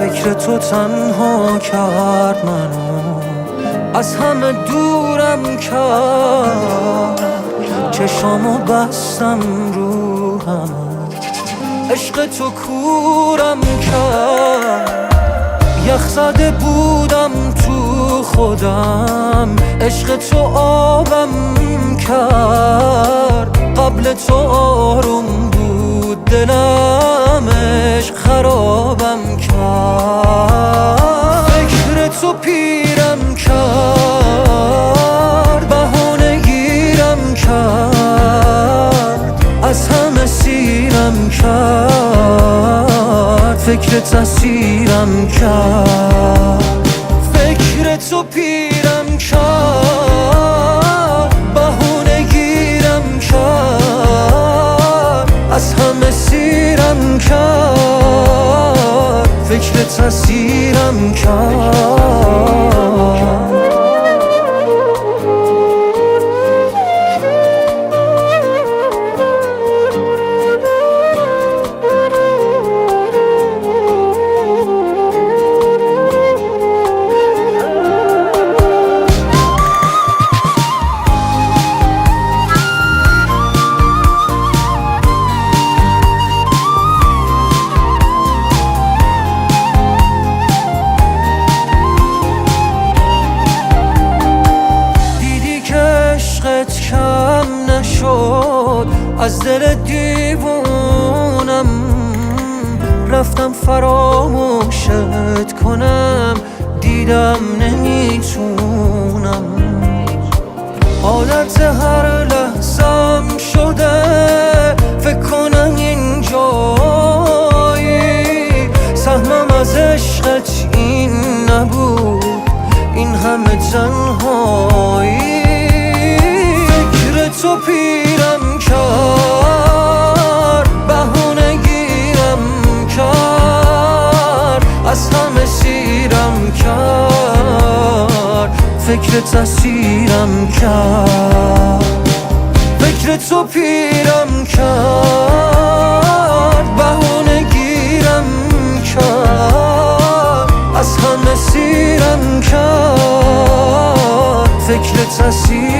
فکر تو تنها کرد منو، از همه دورم کرد. چشامو بستم رو همه، عشق تو کورم کرد. یخ زده بودم تو خودم، عشق تو آبم کرد. قبل تو آروم بود دلم، عشق خرابم کرد. فکر تو پیرم کرد، بهانه گیرم کرد، از همه سیرم کرد. فکر تسیرم کرد. فکر تو پیرم کرد، بهونه گیرم کرد، از همه سیرم کرد. فکر تسیرم کرد. کم نشد از دل دیوونم، رفتم فراموشت کنم، دیدم نمیتونم. عادت هر لحظم شده، فکر کنم اینجایی. سهمم از عشقت این نبود، این همه تنهایی. تو پیرم کرد، بهونه گیرم کرد، از همه سیرم کرد. فکر تسیرم کرد. فکر تو پیرم کرد، بهونه گیرم کرد، از همه سیرم کرد. فکر تسیرم